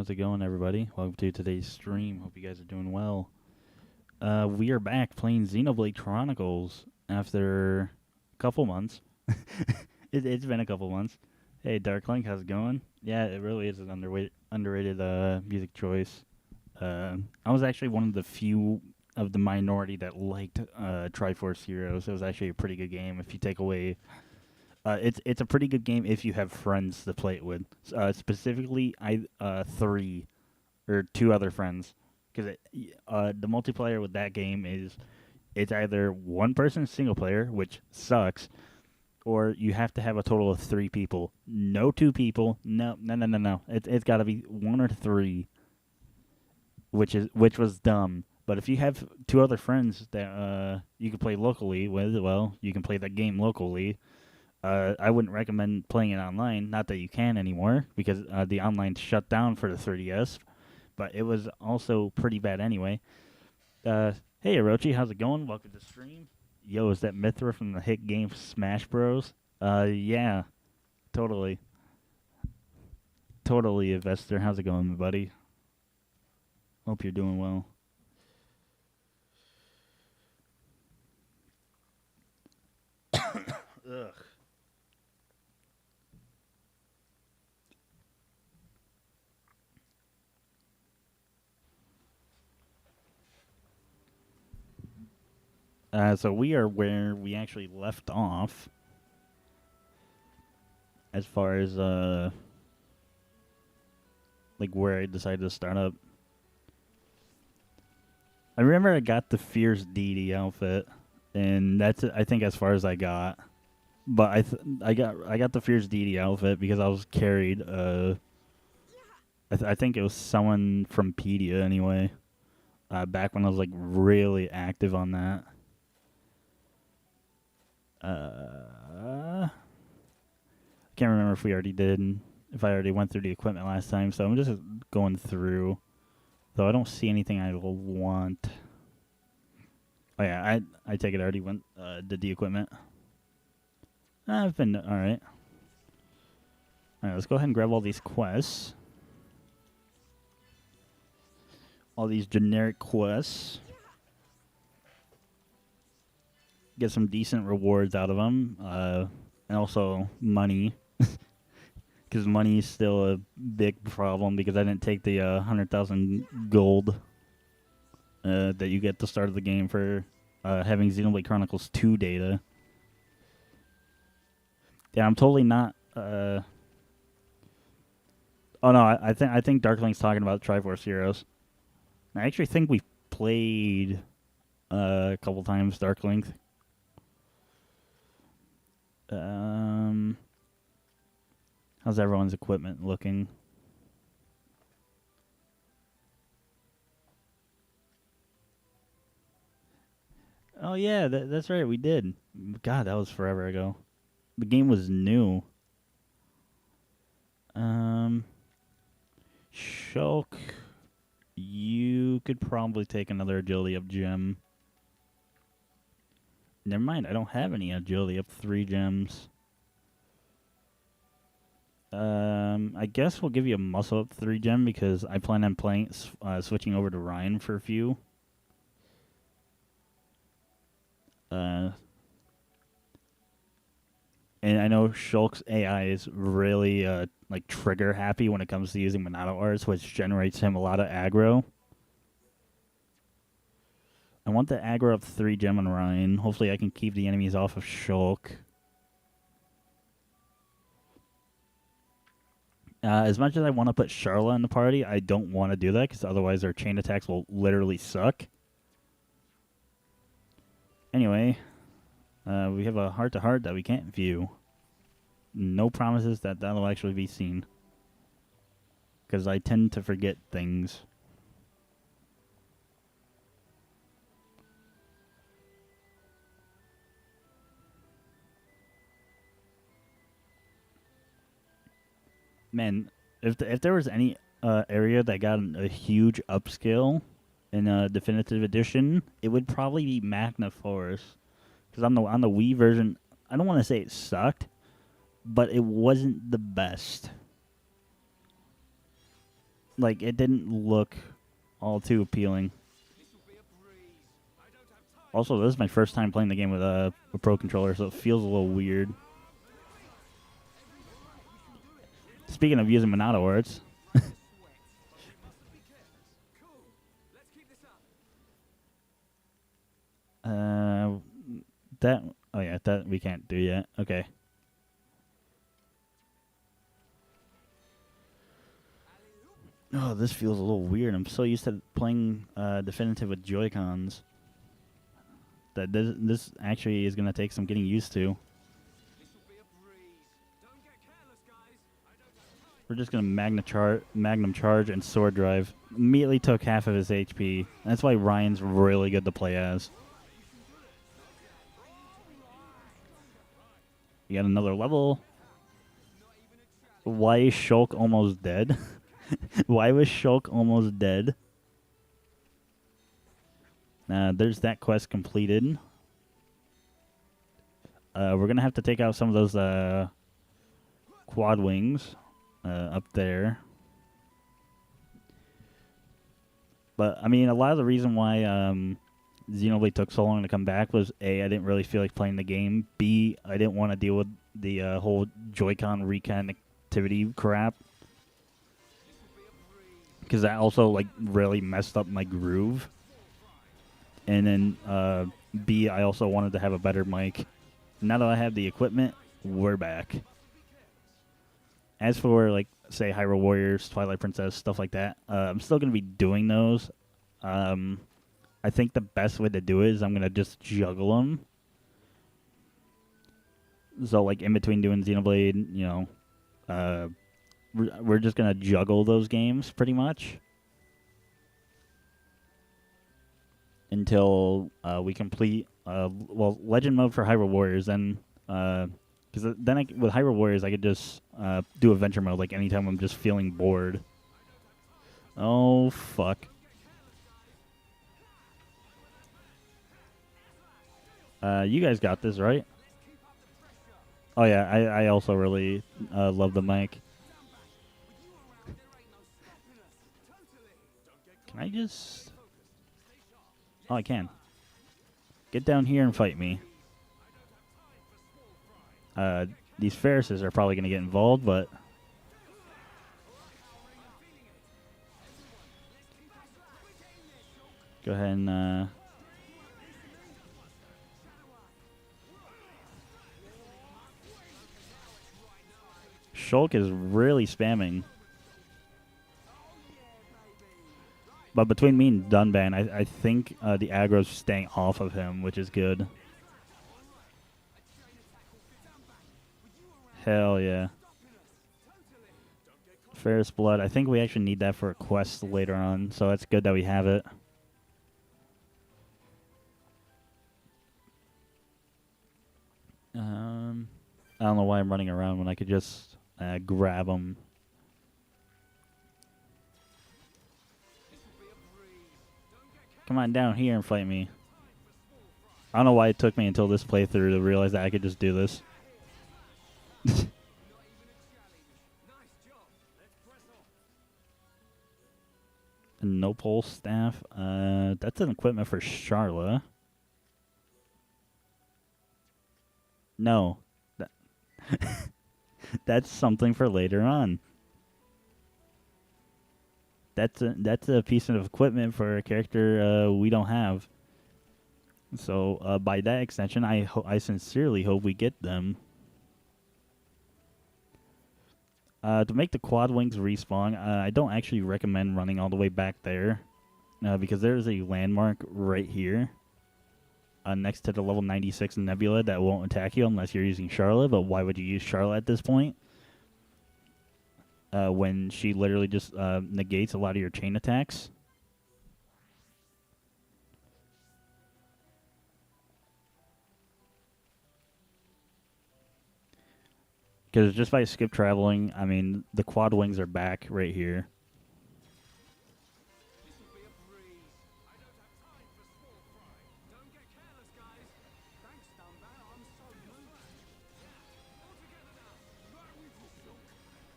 how's it going, everybody? Welcome to today's stream. Hope you guys are doing well. We are back playing Xenoblade Chronicles after a couple months. It's been a couple months. Hey, Darklink, how's it going? Yeah, it really is an underrated music choice. I was actually one of the few of the minority that liked Triforce Heroes. It was actually a pretty good game if you take away. It's a pretty good game if you have friends to play it with. Specifically, three or two other friends, because the multiplayer with that game is it's either one person single player, which sucks, or you have to have a total of three people. No two people. No, no, no, no, no. It's got to be one or three, which was dumb. But if you have two other friends that you can play locally with, well, you can play that game locally. I wouldn't recommend playing it online. Not that you can anymore, because the online shut down for the 3DS. But it was also pretty bad anyway. Hey, Orochi, how's it going? Welcome to the stream. Yo, is that Mithra from the hit game Smash Bros? Yeah, totally. Totally, Investor. How's it going, buddy? Hope you're doing well. Ugh. So we are where we actually left off, as far as like where I decided to start up. I remember I got the Fierce Deity outfit, and that's I think as far as I got. But I got the Fierce Deity outfit because I was carried. I think it was someone from Pedia anyway. Back when I was like really active on that. Can't remember if we already did, if I already went through the equipment last time. So I'm just going through. Though I don't see anything I will want. Oh yeah, I take it I already went did the equipment. I've been alright. Alright, let's go ahead and grab all these quests. All these generic quests. Get some decent rewards out of them. And also money. Because money is still a big problem because I didn't take the 100,000 gold that you get at the start of the game for having Xenoblade Chronicles 2 data. Yeah, I'm totally not. Oh no, I think Darkling's talking about Triforce Heroes. I actually think we played a couple times Darklink. How's everyone's equipment looking? Oh yeah, that's right, we did. God, that was forever ago. The game was new. Shulk, you could probably take another agility up gem. Never mind, I don't have any agility up 3 gems. I guess we'll give you a muscle up 3 gem because I plan on playing switching over to Ryan for a few. And I know Shulk's AI is really like trigger happy when it comes to using Monado Arts, which generates him a lot of aggro. I want the aggro up 3 gem on Ryan. Hopefully I can keep the enemies off of Shulk. As much as I want to put Charla in the party, I don't want to do that because otherwise our chain attacks will literally suck. Anyway, we have a heart-to-heart that we can't view. No promises that that'll actually be seen. Because I tend to forget things. Man, if there was any area that got a huge upscale in Definitive Edition, it would probably be Magna Forest. Because on the Wii version, I don't want to say it sucked, but it wasn't the best. like, it didn't look all too appealing. Also, this is my first time playing the game with a Pro Controller, so it feels a little weird. Speaking of using Monado words, that we can't do yet. Okay. Oh, this feels a little weird. I'm so used to playing definitive with Joy-Cons that this actually is gonna take some getting used to. We're just gonna Magnum Charge and Sword Drive. Immediately took half of his HP. That's why Ryan's really good to play as. You got another level. Why is Shulk almost dead? Why was Shulk almost dead? There's that quest completed. We're gonna have to take out some of those quad wings up there. But I mean, a lot of the reason why Xenoblade took so long to come back was A, I didn't really feel like playing the game. B, I didn't want to deal with the whole Joy-Con reconnectivity crap, because that also like really messed up my groove. And then B, I also wanted to have a better mic. Now that I have the equipment, we're back. As for, like, say, Hyrule Warriors, Twilight Princess, stuff like that, I'm still going to be doing those. I think the best way to do it is I'm going to just juggle them. So, like, in between doing Xenoblade, you know, we're just going to juggle those games, pretty much. Until we complete, Legend mode for Hyrule Warriors, then... Because then with Hyrule Warriors, I could just do Adventure mode like anytime I'm just feeling bored. Oh, fuck. You guys got this, right? Oh, yeah, I also really love the mic. Can I just... Oh, I can. Get down here and fight me. These Ferrises are probably going to get involved, but... Go ahead and... Shulk is really spamming. But between me and Dunban, I think the aggro's staying off of him, which is good. Hell yeah. Ferris Blood. I think we actually need that for a quest later on, so it's good that we have it. I don't know why I'm running around when I could just grab them. Come on down here and fight me. I don't know why it took me until this playthrough to realize that I could just do this. No pole staff. That's an equipment for Charla. No. That's something for later on. That's a piece of equipment for a character we don't have. So by that extension, I sincerely hope we get them. To make the quad wings respawn, I don't actually recommend running all the way back there, because there's a landmark right here next to the level 96 Nebula that won't attack you unless you're using Charlotte. But why would you use Charlotte at this point? When she literally just negates a lot of your chain attacks. Because just by skip traveling, I mean, the quad wings are back right here.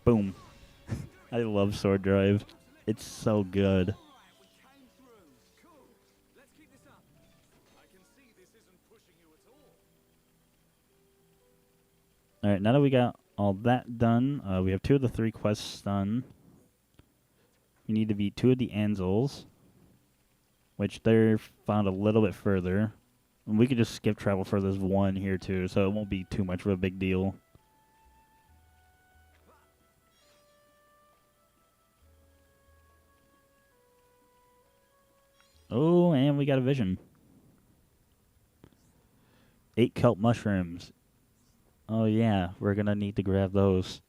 Boom. I love Sword Drive. It's so good. All right, now that we got all that done, we have 2 of the 3 quests done. We need to beat 2 of the Anzels, which they're found a little bit further. And we could just skip travel for this one here too, so it won't be too much of a big deal. Oh, and we got a vision. 8 kelp mushrooms. Oh yeah, we're gonna need to grab those.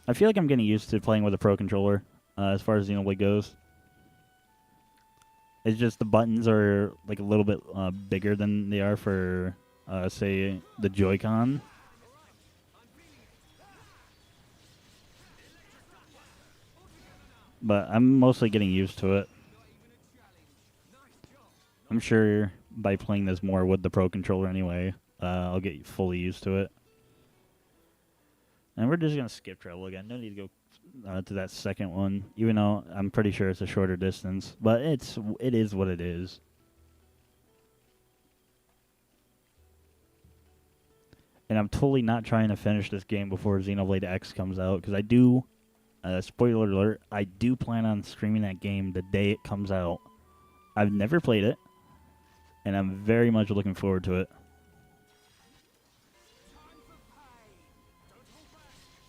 I feel like I'm getting used to playing with a Pro Controller as far as Xenoblade goes. It's just the buttons are like a little bit bigger than they are for, say, the Joy-Con. But I'm mostly getting used to it. I'm sure by playing this more with the Pro Controller anyway, I'll get fully used to it. And we're just going to skip travel again. No need to go to that second one, even though I'm pretty sure it's a shorter distance. But it is what it is. And I'm totally not trying to finish this game before Xenoblade X comes out, because I do, spoiler alert, I do plan on streaming that game the day it comes out. I've never played it, and I'm very much looking forward to it.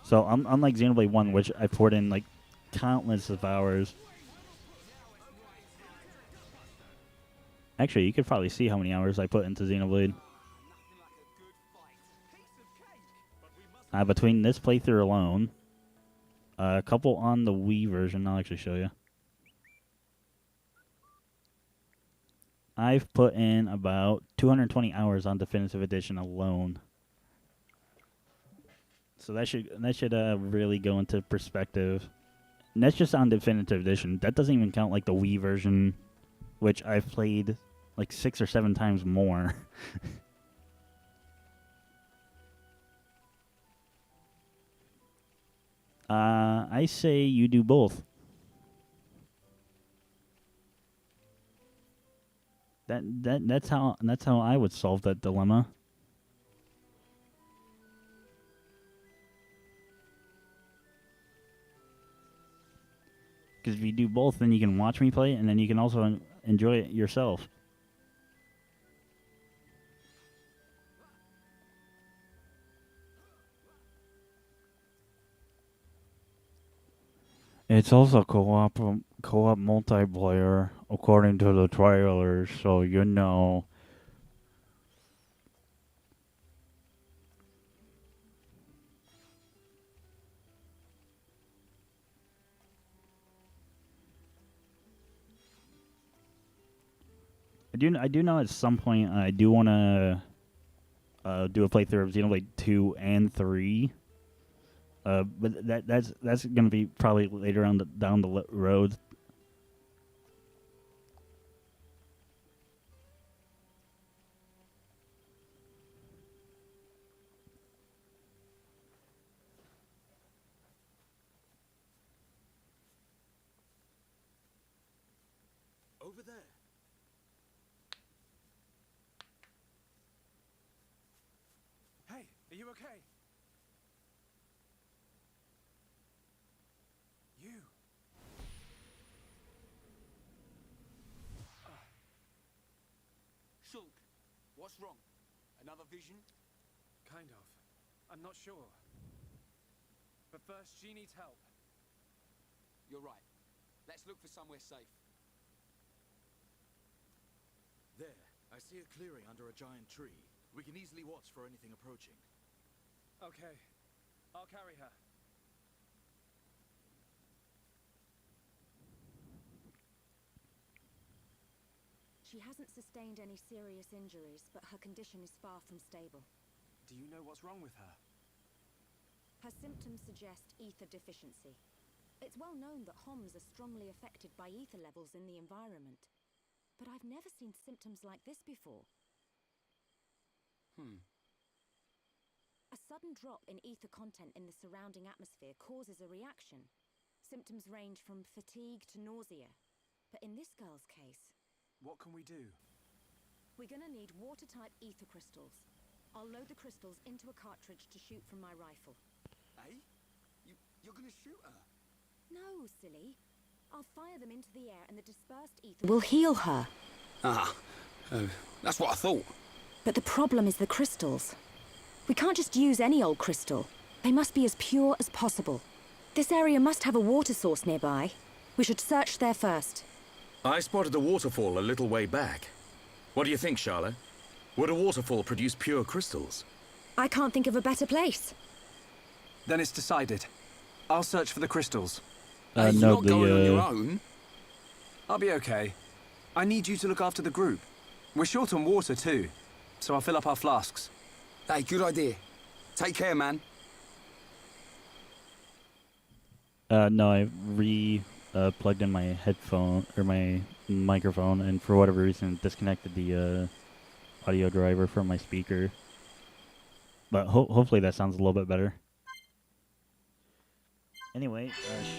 So unlike Xenoblade 1, which I poured in like countless of hours. Actually, you could probably see how many hours I put into Xenoblade. Between this playthrough alone, a couple on the Wii version, I'll actually show you. I've put in about 220 hours on Definitive Edition alone. So that should really go into perspective. And that's just on Definitive Edition. That doesn't even count like the Wii version, which I've played like 6 or 7 times more. I say you do both. That's how I would solve that dilemma. Because if you do both, then you can watch me play, and then you can also enjoy it yourself. It's also co-op multiplayer, according to the trailers, so you know. I do know at some point I do want to do a playthrough of Xenoblade 2 and 3. But that's going to be probably later on down the road. Over there. Hey, are you okay? You. Shulk, what's wrong? Another vision? Kind of. I'm not sure. But first, she needs help. You're right. Let's look for somewhere safe. There, I see a clearing under a giant tree. We can easily watch for anything approaching. Okay, I'll carry her. She hasn't sustained any serious injuries, but her condition is far from stable. Do you know what's wrong with her? Her symptoms suggest ether deficiency. It's well known that Homs are strongly affected by ether levels in the environment. But I've never seen symptoms like this before. sudden drop in ether content in the surrounding atmosphere causes a reaction. Symptoms range from fatigue to nausea. But in this girl's case... What can we do? We're gonna need water-type ether crystals. I'll load the crystals into a cartridge to shoot from my rifle. Eh? You're gonna shoot her? No, silly. I'll fire them into the air and the dispersed ether will heal her. That's what I thought. But the problem is the crystals. We can't just use any old crystal. They must be as pure as possible. This area must have a water source nearby. We should search there first. I spotted a waterfall a little way back. What do you think, Charlotte? Would a waterfall produce pure crystals? I can't think of a better place. Then it's decided. I'll search for the crystals. Hey, you're No, not going on your the own. I'll be okay. I need you to look after the group. We're short on water too, so I'll fill up our flasks. Hey, good idea. Take care, man. no, I plugged in my headphone or my microphone, and for whatever reason disconnected the audio driver from my speaker. But hopefully that sounds a little bit better. Anyway,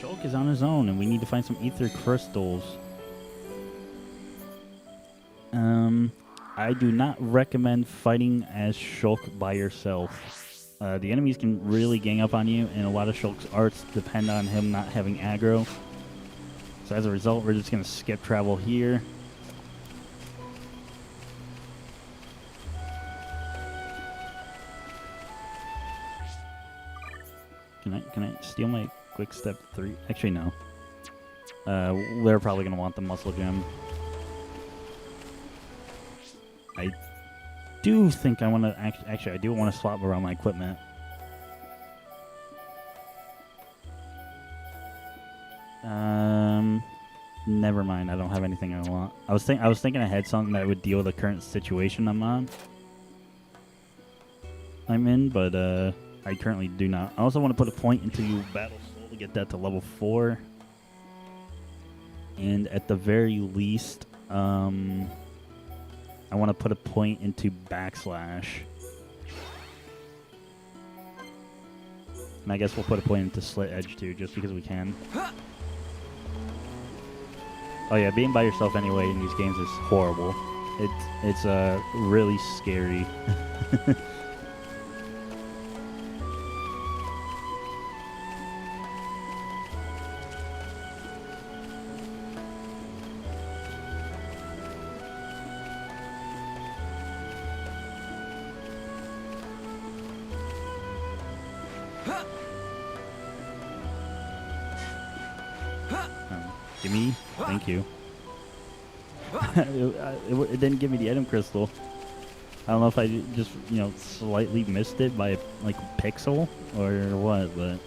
Shulk is on his own, and we need to find some ether crystals. I do not recommend fighting as Shulk by yourself. The enemies can really gang up on you, and a lot of Shulk's arts depend on him not having aggro. So as a result, we're just going to skip travel here. Can I steal my quick step 3? Actually, no. They're probably going to want the muscle gem. I do think I want to... Actually, I do want to swap around my equipment. Never mind. I don't have anything I want. I was thinking ahead, something that would deal with the current situation I'm in, but I currently do not. I also want to put a point into Battle Soul to get that to level 4. And at the very least, I want to put a point into Backslash. And I guess we'll put a point into Slit Edge too, just because we can. Oh yeah, being by yourself anyway in these games is horrible. It's really scary. Gimme. Thank you. It didn't give me the item crystal. I don't know if I just, slightly missed it by, like, a pixel or what, but...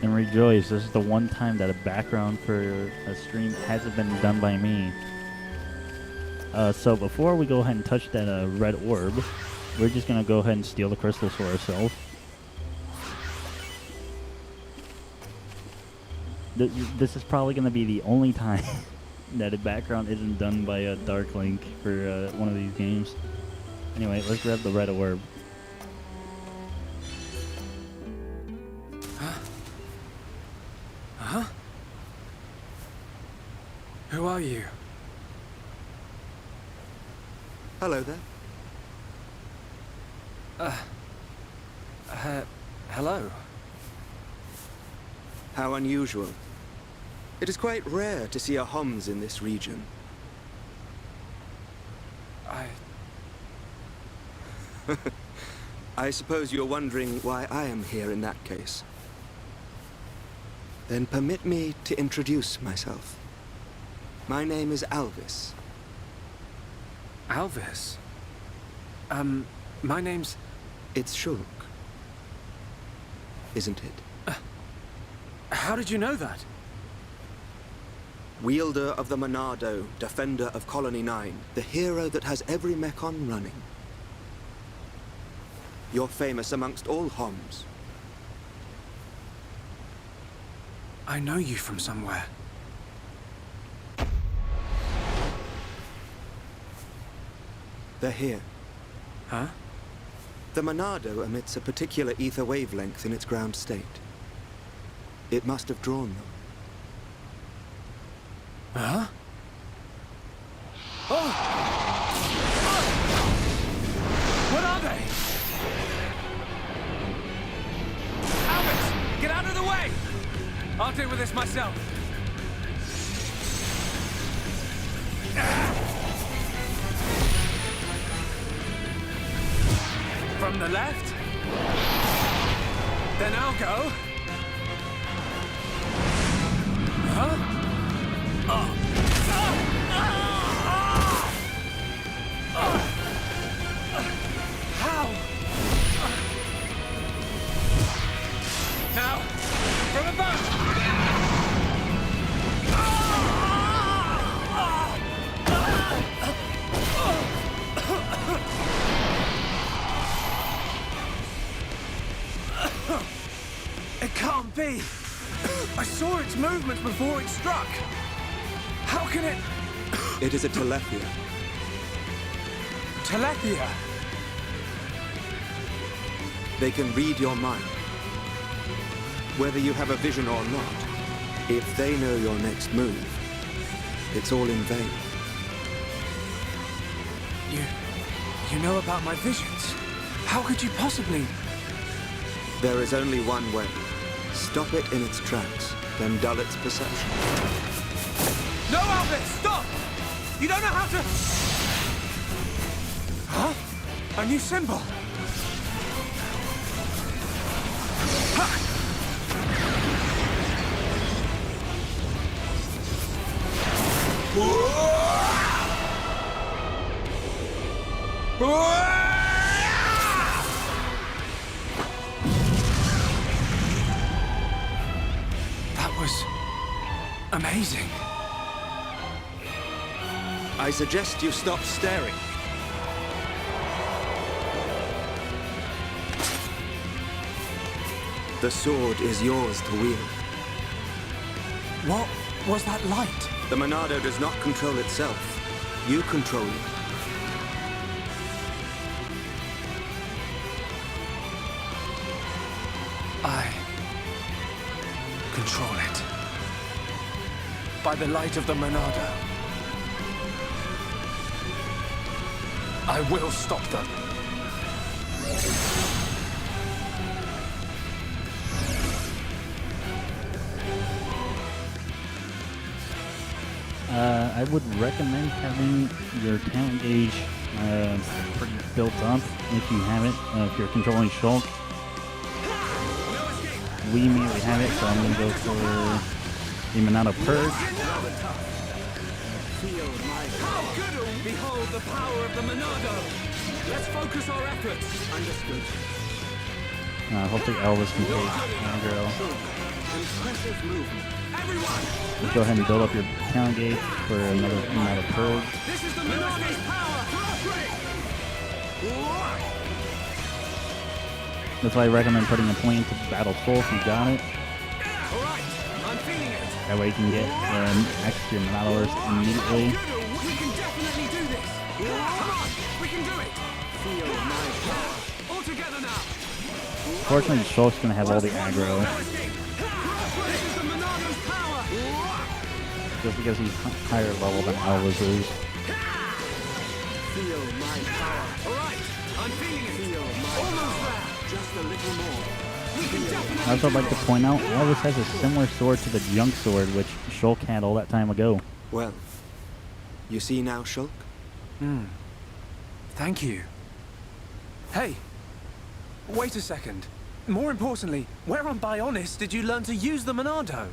And rejoice, this is the one time that a background for a stream hasn't been done by me. So before we go ahead and touch that red orb, we're just going to go ahead and steal the crystals for ourselves. This is probably going to be the only time that a background isn't done by a Dark Link for one of these games. Anyway, let's grab the red orb. Huh? Who are you? Hello there. Hello. How unusual. It is quite rare to see a Homs in this region. I suppose you're wondering why I am here in that case. Then permit me to introduce myself. My name is Alvis. Alvis? My name's... It's Shulk. Isn't it? How did you know that? Wielder of the Monado, defender of Colony 9, the hero that has every Mechon running. You're famous amongst all Homs. I know you from somewhere. They're here. Huh? The Monado emits a particular ether wavelength in its ground state. It must have drawn them. Huh? Oh! What are they? Albus! Get out of the way! I'll deal with this myself. From the left? Then I'll go. Huh? How? Now, from above! It can't be! I saw its movements before it struck! How can it... It is a Telethia. Telethia? They can read your mind. Whether you have a vision or not, if they know your next move, it's all in vain. You know about my visions? How could you possibly... There is only one way. Stop it in its tracks, then dull its perception. No, Albert, stop! You don't know how to... Huh? A new symbol? Ha! That was... amazing. I suggest you stop staring. The sword is yours to wield. What was that light? The Monado does not control itself. You control it. I control it. By the light of the Monado. I will stop them. I would recommend having your talent gauge pretty built up if you have it. If you're controlling Shulk, we immediately have it, so I'm going to go for the Monado Purge. How good! Behold the power of the Monado! Let's focus our efforts! Understood. Hopefully Elvis can take aggro. Impressive movement. Everyone! Let's go ahead and build up your talent gauge for another Monado Purge. This is the Monado's power! That's why I recommend putting a point to battle full if you got it. Alright, I'm feeling it! That way you can get extra Monadoers immediately. We can definitely do this! Come on, we can do it! Feel my power! All together now! Fortunately, Shulk's going to have all the aggro. This is the Monado's power! Just because he's higher level than Elvis is. Feel my power! Alright, I'm feeling it! Feel my almost there! Just a little more. We can definitely I also like to point out, Elvis has a similar sword to the Junk Sword, which Shulk had all that time ago. Well, you see now, Shulk? Thank you. Hey, wait a second. More importantly, where on Bionis did you learn to use the Monado?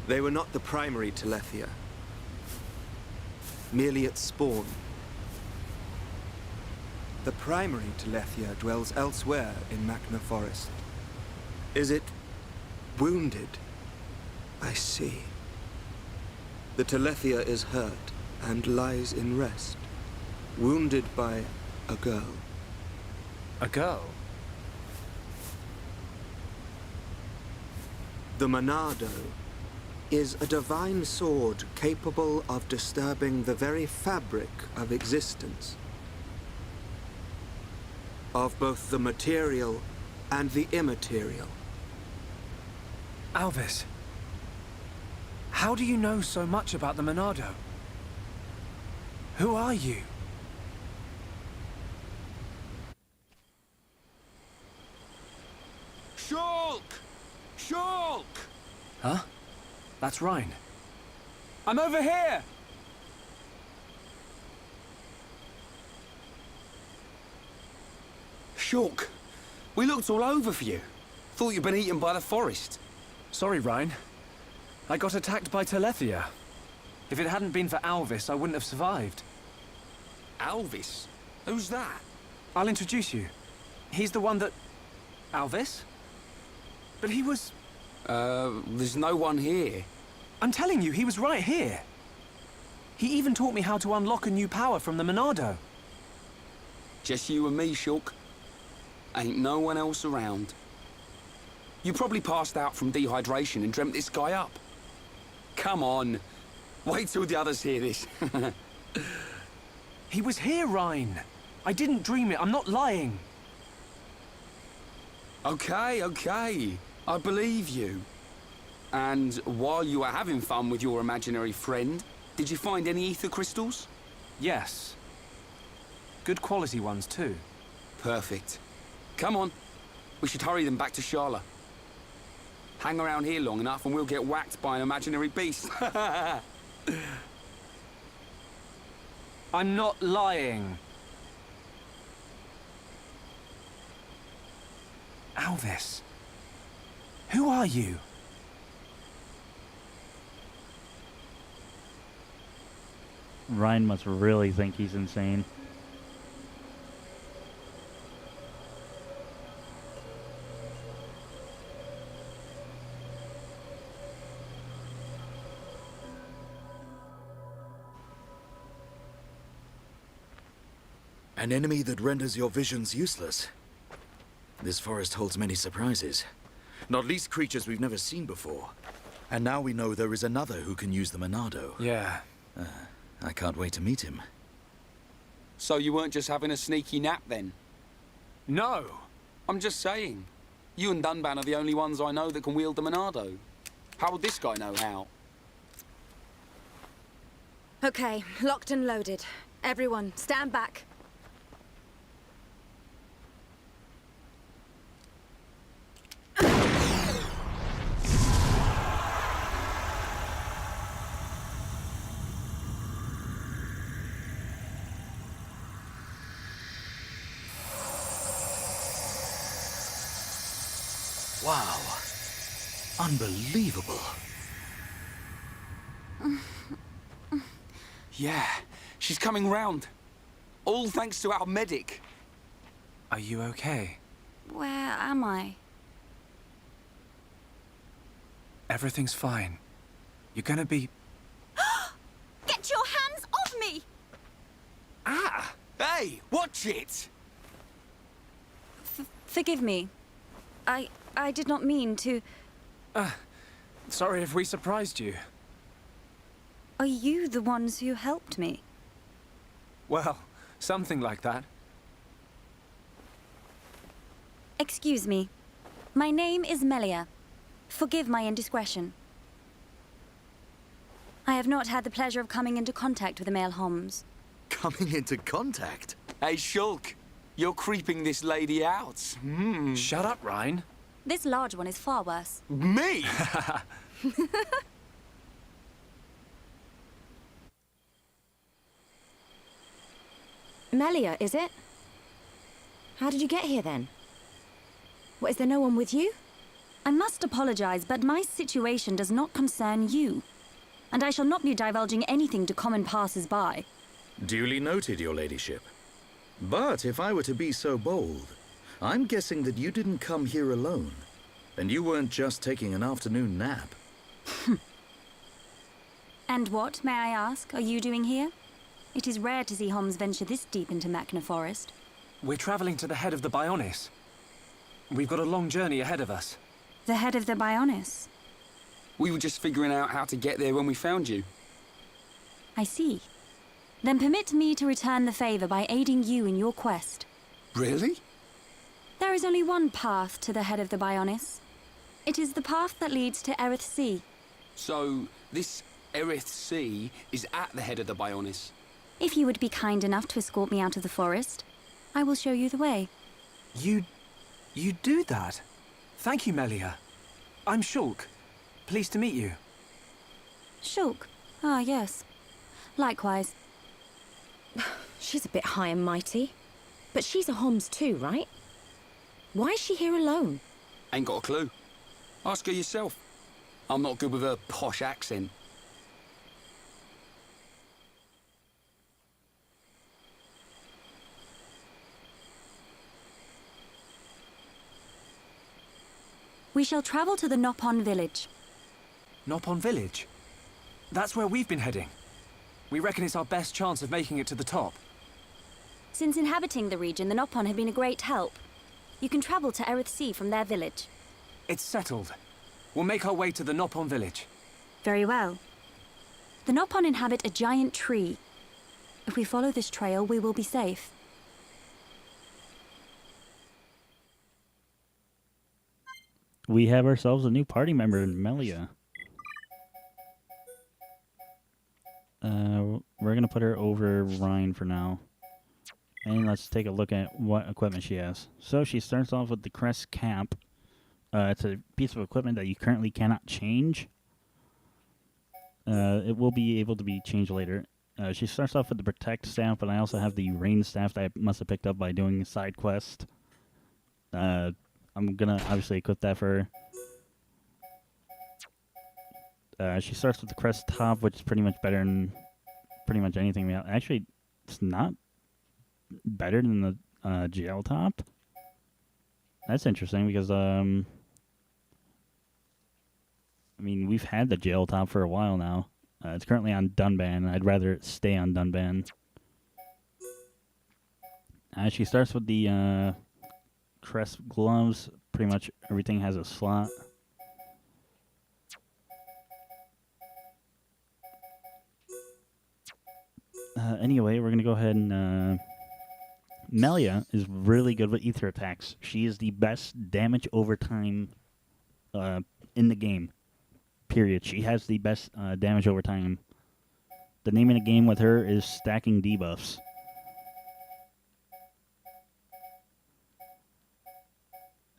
They were not the primary Telethia. Merely its spawn. The primary Telethia dwells elsewhere in Machna Forest. Is it wounded? I see. The Telethia is hurt and lies in rest, wounded by a girl. A girl? The Monado is a divine sword capable of disturbing the very fabric of existence. Of both the material and the immaterial. Alvis, how do you know so much about the Monado? Who are you? Shulk! Shulk! Huh? That's Rhine. I'm over here! Shulk, we looked all over for you. Thought you'd been eaten by the forest. Sorry, Rhine. I got attacked by Telethia. If it hadn't been for Alvis, I wouldn't have survived. Alvis? Who's that? I'll introduce you. He's the one that... Alvis? But he was... There's no one here. I'm telling you, he was right here. He even taught me how to unlock a new power from the Monado. Just you and me, Shulk. Ain't no one else around. You probably passed out from dehydration and dreamt this guy up. Come on. Wait till the others hear this. He was here, Rhine. I didn't dream it. I'm not lying. Okay, okay. I believe you. And while you were having fun with your imaginary friend, did you find any ether crystals? Yes. Good quality ones, too. Perfect. Come on. We should hurry them back to Charlotte. Hang around here long enough and we'll get whacked by an imaginary beast. I'm not lying. Alvis, who are you? Ryan must really think he's insane. An enemy that renders your visions useless. This forest holds many surprises. Not least creatures we've never seen before. And now we know there is another who can use the Monado. Yeah. I can't wait to meet him. So you weren't just having a sneaky nap then? No. I'm just saying. You and Dunban are the only ones I know that can wield the Monado. How would this guy know how? Okay, locked and loaded. Everyone, stand back. Wow. Unbelievable. Yeah, she's coming round. All thanks to our medic. Are you okay? Where am I? Everything's fine. You're gonna be... Get your hands off me! Ah! Hey, watch it! Forgive me. I did not mean to... Sorry if we surprised you. Are you the ones who helped me? Well, something like that. Excuse me. My name is Melia. Forgive my indiscretion. I have not had the pleasure of coming into contact with the male Homs. Coming into contact? Hey, Shulk, you're creeping this lady out. Shut up, Rhine. This large one is far worse. Me? Melia, is it? How did you get here then? What, is there no one with you? I must apologize, but my situation does not concern you. And I shall not be divulging anything to common passers-by. Duly noted, your ladyship. But if I were to be so bold, I'm guessing that you didn't come here alone. And you weren't just taking an afternoon nap. And what, may I ask, are you doing here? It is rare to see Homs venture this deep into Machna Forest. We're traveling to the head of the Bionis. We've got a long journey ahead of us. The head of the Bionis? We were just figuring out how to get there when we found you. I see. Then permit me to return the favor by aiding you in your quest. Really? There is only one path to the head of the Bionis. It is the path that leads to Erith Sea. So, this Erith Sea is at the head of the Bionis. If you would be kind enough to escort me out of the forest, I will show you the way. You do that? Thank you, Melia. I'm Shulk. Pleased to meet you. Shulk. Ah, yes. Likewise. She's a bit high and mighty. But she's a Homs too, right? Why is she here alone? Ain't got a clue. Ask her yourself. I'm not good with her posh accent. We shall travel to the Nopon village. Nopon village? That's where we've been heading. We reckon it's our best chance of making it to the top. Since inhabiting the region, the Nopon have been a great help. You can travel to Erith Sea from their village. It's settled. We'll make our way to the Nopon village. Very well. The Nopon inhabit a giant tree. If we follow this trail, we will be safe. We have ourselves a new party member in Melia. We're going to put her over Rhine for now. And let's take a look at what equipment she has. So she starts off with the Crest Cap. It's a piece of equipment that you currently cannot change. It will be able to be changed later. She starts off with the Protect Staff, but I also have the Rain Staff that I must have picked up by doing a side quest. I'm going to obviously equip that for her. She starts with the Crest Top, which is pretty much better than pretty much anything we have. Actually, it's not better than the Gel Top. That's interesting because, I mean, we've had the Gel Top for a while now. It's currently on Dunban, and I'd rather it stay on Dunban. She starts with the Crest Gloves. Pretty much everything has a slot. Anyway, we're going to go ahead and... Melia is really good with ether attacks. She is the best damage over time in the game. Period. She has the best damage over time. The name of the game with her is stacking debuffs.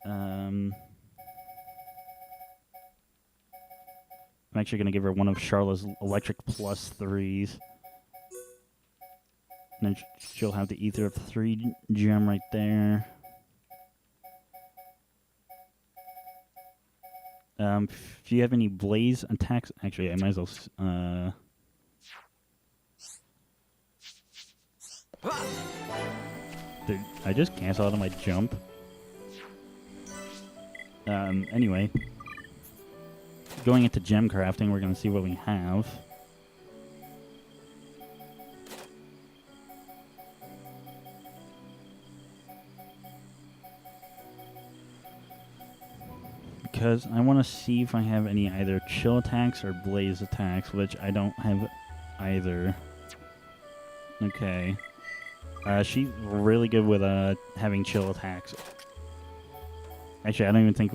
I'm actually going to give her one of Charlotte's Electric Plus 3s. And then she'll have the Ether of 3 gem right there. If you have any Blaze attacks... Actually, I might as well... Dude, I just canceled out of my jump. Anyway. Going into gem crafting, we're going to see what we have. Because I want to see if I have any either chill attacks or blaze attacks, which I don't have either. Okay. She's really good with having chill attacks. Actually, I don't even think...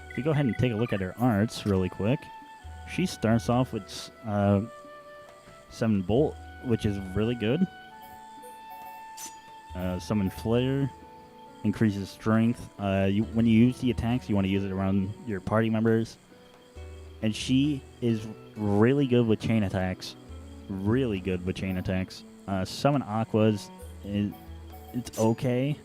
if you go ahead and take a look at her arts really quick, she starts off with 7 Bolt, which is really good. Summon Flare. Increases strength. When you use the attacks, you want to use it around your party members. And she is really good with chain attacks. Really good with chain attacks. Summon Aquas, it's okay.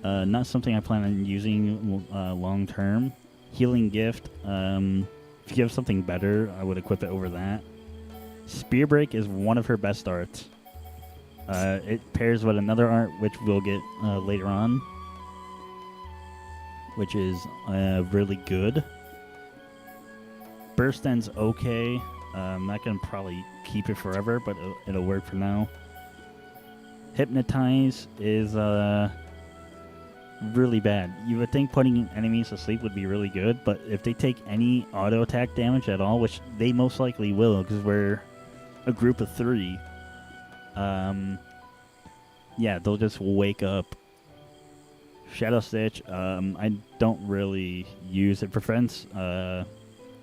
Not something I plan on using long term. Healing Gift. If you have something better, I would equip it over that. Spear Break is one of her best arts. It pairs with another art, which we'll get later on, which is really good. Burst End's okay. I'm not going to probably keep it forever, but it'll work for now. Hypnotize is really bad. You would think putting enemies to sleep would be really good, but if they take any auto attack damage at all, which they most likely will because we're a group of 3, yeah, they'll just wake up. Shadow Stitch, I don't really use. It prevents, or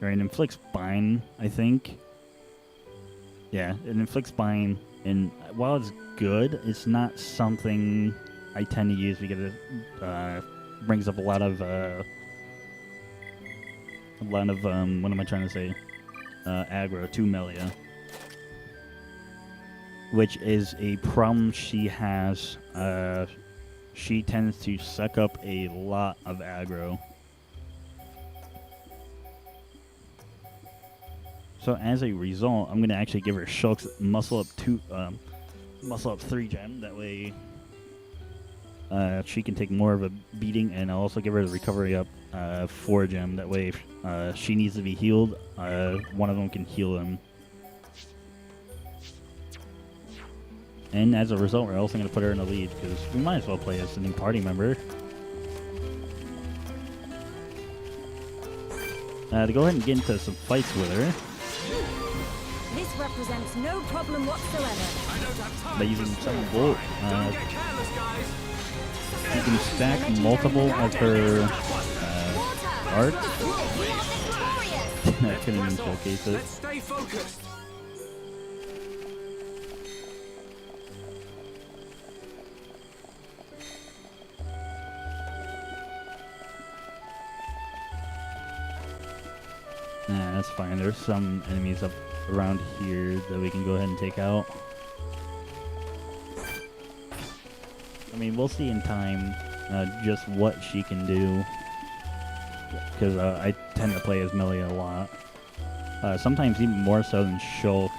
it inflicts bind, I think. Yeah, it inflicts bind, and while it's good, it's not something I tend to use because it brings up a lot of what am I trying to say? Aggro to Melia, which is a problem she has. She tends to suck up a lot of aggro. So as a result, I'm gonna actually give her Shulk's muscle up 3 gem. That way, she can take more of a beating, and I'll also give her the recovery up 4 gem. That way, if she needs to be healed, one of them can heal him. And as a result, we're also going to put her in the lead, because we might as well play as a new party member. To go ahead and get into some fights with her. This represents no problem whatsoever. By using Summon Bolt, you can stack multiple of her arts. I couldn't even showcase it. Let's stay focused. Nah, that's fine. There's some enemies up around here that we can go ahead and take out. I mean, we'll see in time just what she can do. Because I tend to play as Melia a lot. Sometimes even more so than Shulk.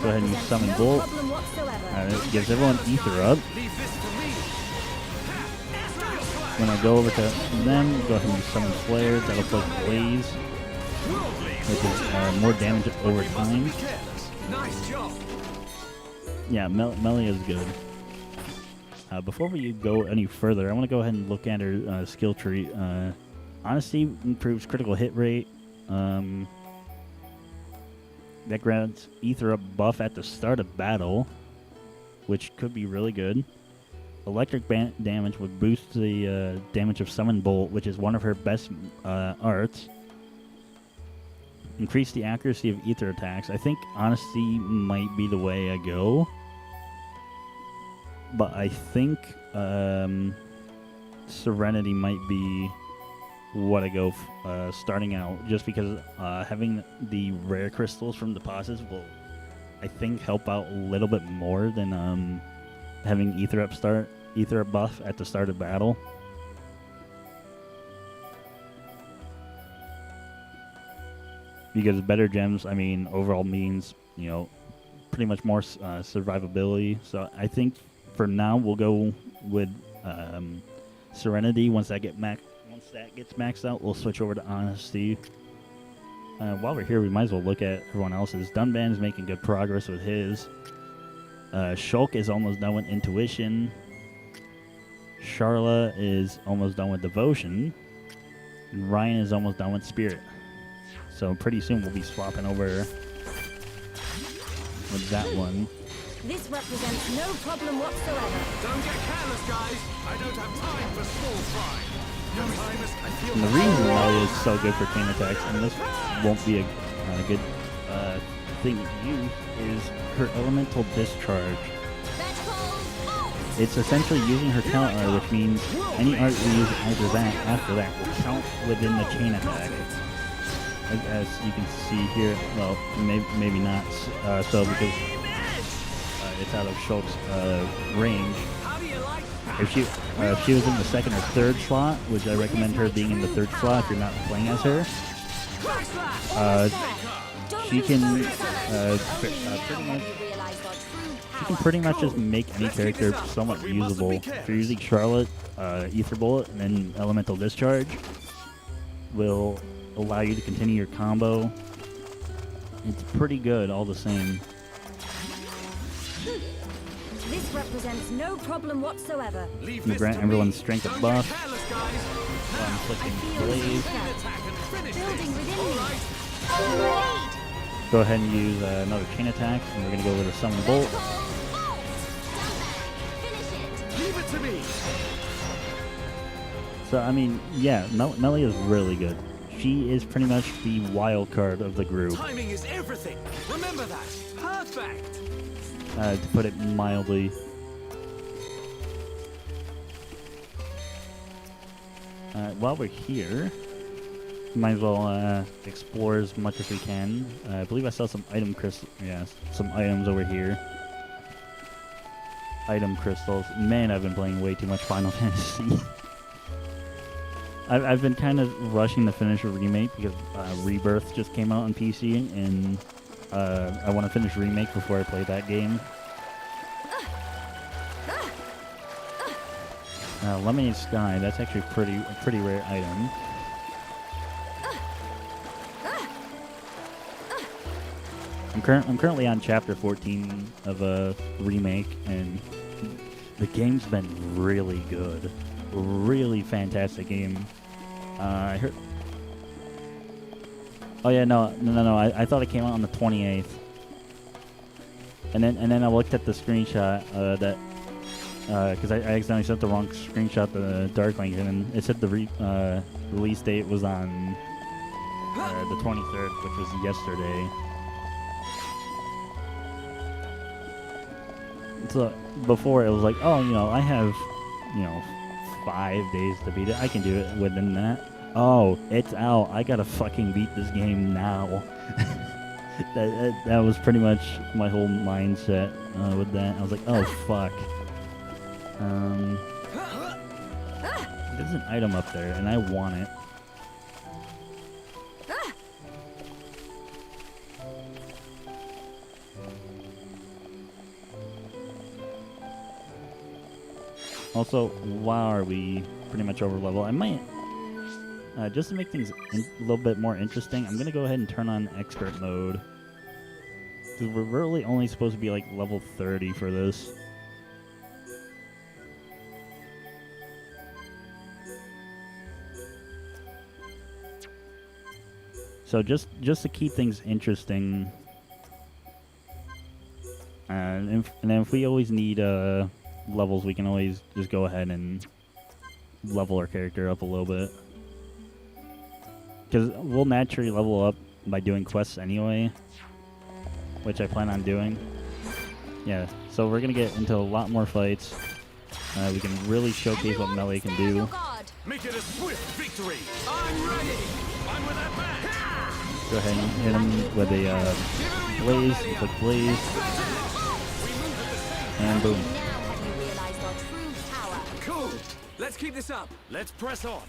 Go ahead and use Summon Bolt. It gives everyone Ether up. When I go over to them, go ahead and summon Flares. That'll put Blaze, which is more damage over time. Yeah, Melia is good. Before we go any further, I want to go ahead and look at her skill tree. Honesty improves critical hit rate. That grants Ether up buff at the start of battle, which could be really good. Electric damage would boost the damage of Summon Bolt, which is one of her best arts. Increase the accuracy of Ether attacks. I think Honesty might be the way I go. But I think Serenity might be what I go starting out. Just because having the rare crystals from deposits will, I think, help out a little bit more than having Ether up buff at the start of battle. Because better gems, I mean, overall means, you know, pretty much more survivability. So I think for now we'll go with Serenity. Once that gets maxed out, we'll switch over to Honesty. While we're here, we might as well look at everyone else's. Dunban is making good progress with his. Shulk is almost done with Intuition. Charla is almost done with Devotion. And Ryan is almost done with Spirit. So pretty soon we'll be swapping over with that one. This represents no problem whatsoever. Don't get careless, guys. I don't have time for small fry. No time is... And the reason Melia is so good for chain attacks, and this won't be a good thing to use, is her Elemental Discharge. It's essentially using her talent art, which means any art we use after that will count within the chain attack. As you can see here, well, maybe not so, because it's out of Shulk's range. If she was in the second or third slot, which I recommend her being in the third slot if you're not playing as her, she can pretty much just make any character somewhat usable. If you're using Charlotte, Ether Bullet, and then Elemental Discharge will allow you to continue your combo. It's pretty good all the same. This represents no problem whatsoever. Leave I'm gonna this grant to everyone's me. strength a Don't buff. get careless, guys. While I'm I flicking feel blaze. that Attack and finish building this. within All me. right. Grenade! Go ahead and use another chain attack, and we're gonna go over to summon bolt. Bolt! Finish it! Leave it to me. So I mean, yeah, Melly is really good. She is pretty much the wild card of the group, Timing is everything. Remember that. Perfect. to put it mildly. While we're here, might as well explore as much as we can. I believe I saw some item crystal. Yeah, some items over here. Item crystals. Man, I've been playing way too much Final Fantasy. I've been kind of rushing to finish a remake because Rebirth just came out on PC, and I want to finish remake before I play that game. Lemonade Sky, that's actually a pretty rare item. I'm currently on chapter 14 of a remake, and the game's been really good. Really fantastic game. I heard. Oh yeah, no. I thought it came out on the 28th, and then I looked at the screenshot that because I accidentally sent the wrong screenshot to Darklink, and it said the release date was on the 23rd, which was yesterday. So before it was like, oh, I have 5 days to beat it. I can do it within that. Oh, it's out. I gotta fucking beat this game now. that was pretty much my whole mindset with that. I was like, oh fuck. There's an item up there, and I want it. Also, why are we pretty much over level? I might, just to make things a little bit more interesting, I'm going to go ahead and turn on expert mode. Because we're really only supposed to be like level 30 for this. So just to keep things interesting, and then if we always need levels, we can always just go ahead and level our character up a little bit. Because we'll naturally level up by doing quests anyway, which I plan on doing. Yeah, so we're going to get into a lot more fights. We can really showcase what Melee can do. Make it a swift victory. I'm ready. I'm with that back. Go ahead and hit him with a blaze, click blaze, and boom. Cool. Let's keep this up. Let's press on.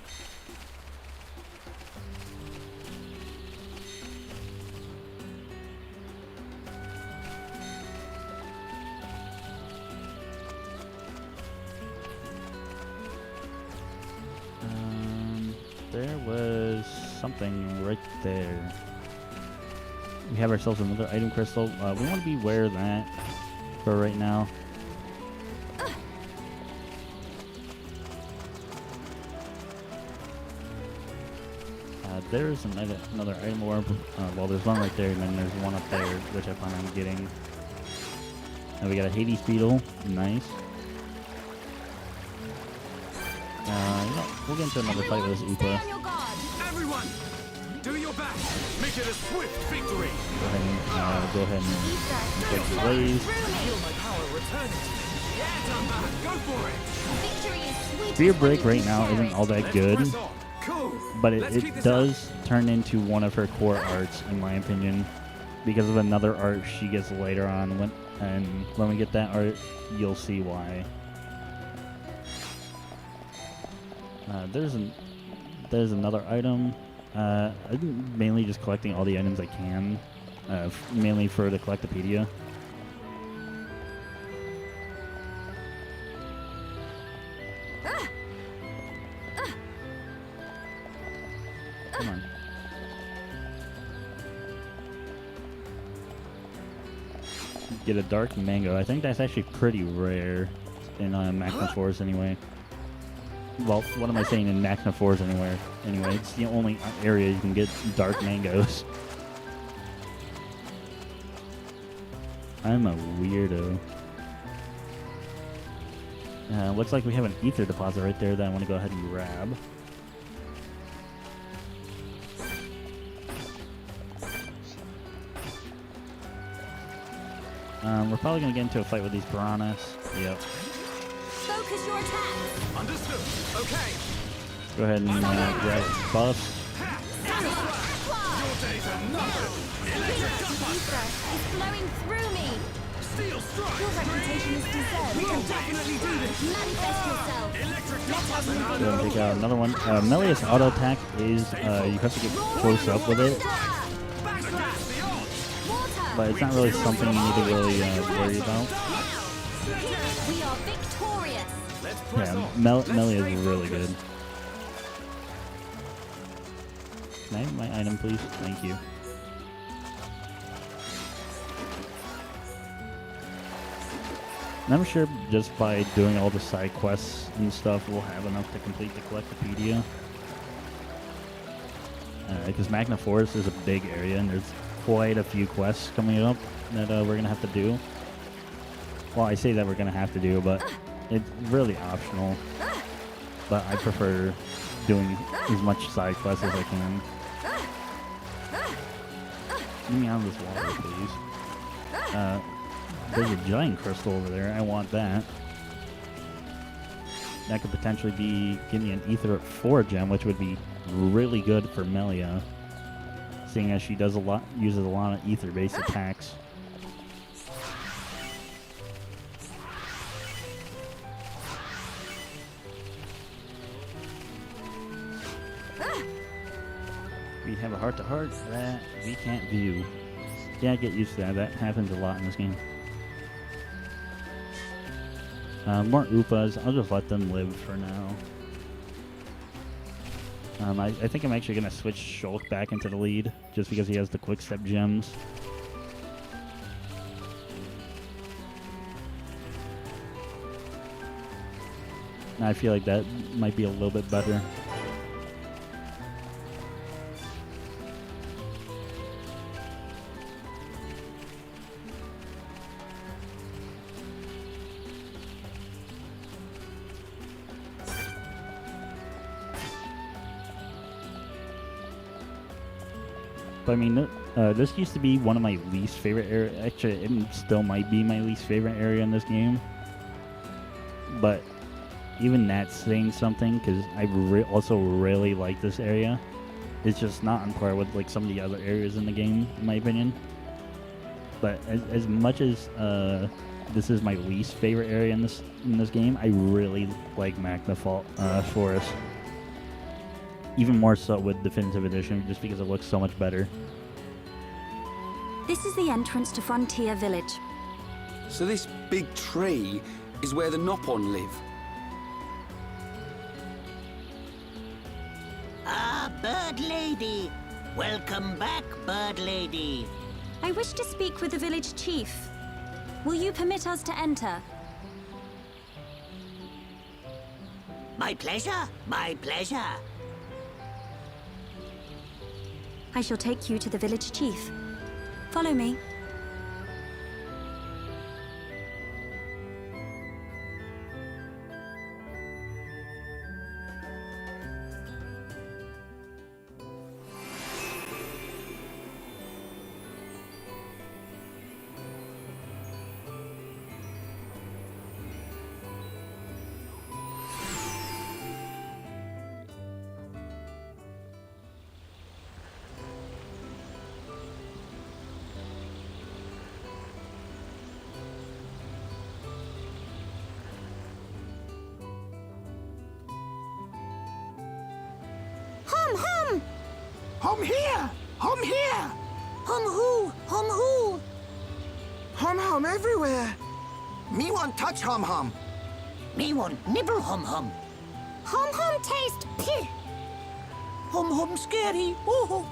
There was something right there. We have ourselves another item crystal. We want to be aware of that for right now. There's another item orb. Well, there's one right there, and then there's one up there, which I plan on getting. And we got a Hades beetle. Nice. We'll get into another fight with this Upa. Everyone, do your best. Make it a swift victory. Go ahead and take the blaze. Feel my power returning. Yeah, Dumba, go for it. Victory is sweet. Spear Break right now isn't all that good, Press on. Cool. but Let's keep it this does turn into one of her core arts, in my opinion, because of another art she gets later on. When we get that art, you'll see why. There's another item. I'm mainly just collecting all the items I can, mainly for the Collectopedia. Come on. get a dark mango. I think that's actually pretty rare in Magna Force anyway. Well, what am I saying, in Magna Force anywhere? Anyway, it's the only area you can get dark mangoes. I'm a weirdo. Looks like we have an ether deposit right there that I want to go ahead and grab. We're probably going to get into a fight with these piranhas. Yep. Focus your attack. Understood. Okay. Go ahead and grab buffs. Your days are numbered. Electric Ether is flowing through me. Steel strike. Your reputation is deserved. We can definitely do this. Manifest yourself. Electric Let us Go move ahead and take out another one. Melia's auto attack is you have to get close up with it, but it's not really something you need to really worry about. We are victorious. Yeah, Melia is really good. Can I have my item, please? Thank you. And I'm sure just by doing all the side quests and stuff, we'll have enough to complete the Collectopedia. Because Magna Forest is a big area, and there's quite a few quests coming up that we're going to have to do. Well, I say that we're going to have to do, but it's really optional. But I prefer doing as much side quests as I can. Get me out of this water, please. There's a giant crystal over there. I want that. That could potentially be give me an ether 4 gem, which would be really good for Melia, seeing as she does uses a lot of ether-based attacks. We have a heart-to-heart that we can't view. Yeah, get used to that. That happens a lot in this game. More Upas. I'll just let them live for now. I think I'm actually going to switch Shulk back into the lead, just because he has the quick step gems. And I feel like that might be a little bit better. But I mean, this used to be one of my least favorite areas. Actually, it still might be my least favorite area in this game. But even that's saying something, because I also really like this area. It's just not on par with like some of the other areas in the game, in my opinion. But as much as this is my least favorite area in this game, I really like Magna Forest. Even more so with Definitive Edition, just because it looks so much better. This is the entrance to Frontier Village. So this big tree is where the Nopon live. Ah, Bird Lady. Welcome back, Bird Lady. I wish to speak with the village chief. Will you permit us to enter? My pleasure, my pleasure. I shall take you to the village chief. Follow me. Hum here! Hum here! Hum who? Hum who? Hum hum everywhere. Me want touch hum hum. Me want nibble hum hum. Hum hum taste pih. Hum hum scary. Ooh.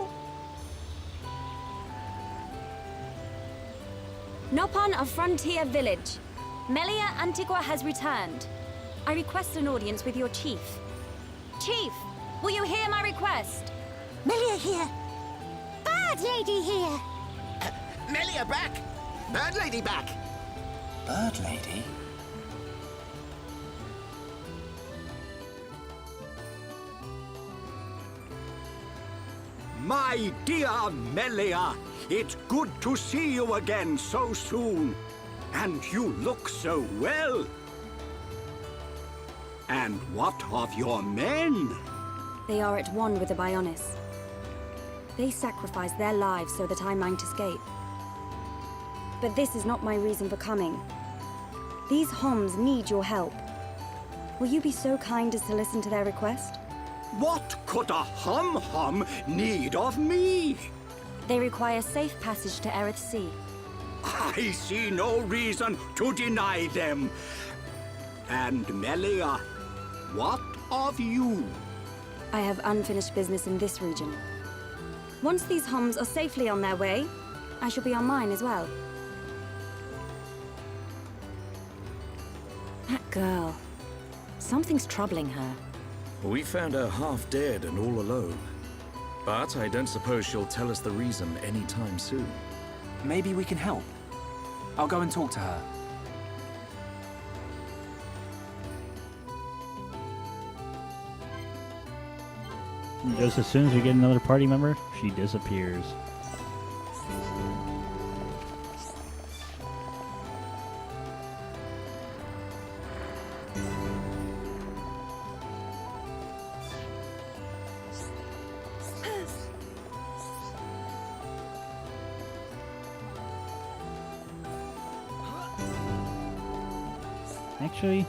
Nopon of Frontier Village. Melia Antigua has returned. I request an audience with your chief. Chief, will you hear my request? Melia here. Bird Lady here. Melia back! Bird Lady back! Bird Lady? My dear Melia, it's good to see you again so soon. And you look so well. And what of your men? They are at one with the Bionis. They sacrificed their lives so that I might escape. But this is not my reason for coming. These Homs need your help. Will you be so kind as to listen to their request? What could a hum-hum need of me? They require safe passage to Erith Sea. I see no reason to deny them. And Melia, what of you? I have unfinished business in this region. Once these Homs are safely on their way, I shall be on mine as well. That girl. Something's troubling her. We found her half dead and all alone. But I don't suppose she'll tell us the reason anytime soon. Maybe we can help. I'll go and talk to her. Just as soon as we get another party member, she disappears. Actually,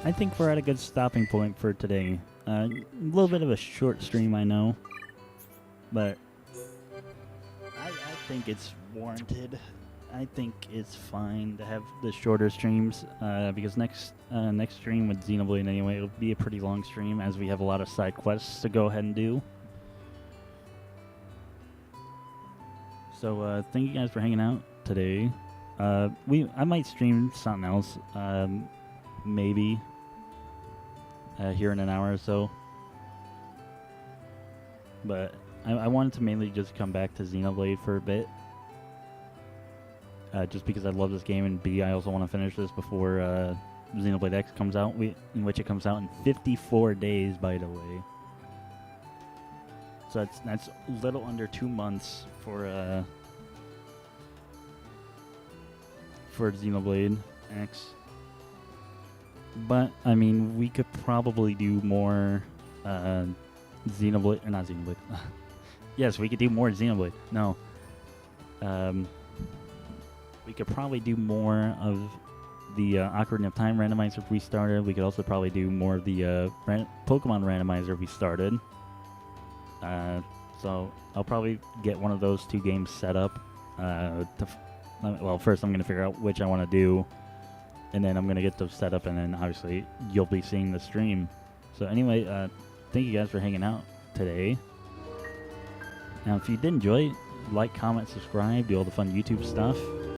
I think we're at a good stopping point for today. A little bit of a short stream, I know, but I think it's warranted. I think it's fine to have the shorter streams because next stream with Xenoblade anyway, it'll be a pretty long stream as we have a lot of side quests to go ahead and do. So thank you guys for hanging out today. I might stream something else, maybe here in an hour or so. But I wanted to mainly just come back to Xenoblade for a bit, just because I love this game, and B, I also want to finish this before Xenoblade X comes out, in which it comes out in 54 days, by the way. So that's a little under 2 months for Xenoblade X. But I mean, we could probably do more Xenoblade, or not Xenoblade. Yes, we could do more Xenoblade. No. We could probably do more of the Ocarina of Time randomizer if we started. We could also probably do more of the Pokemon randomizer if we started. So I'll probably get one of those two games set up. Well, first I'm going to figure out which I want to do, and then I'm going to get those set up, and then obviously you'll be seeing the stream. So anyway, thank you guys for hanging out today. Now, if you did enjoy, like, comment, subscribe, do all the fun YouTube stuff.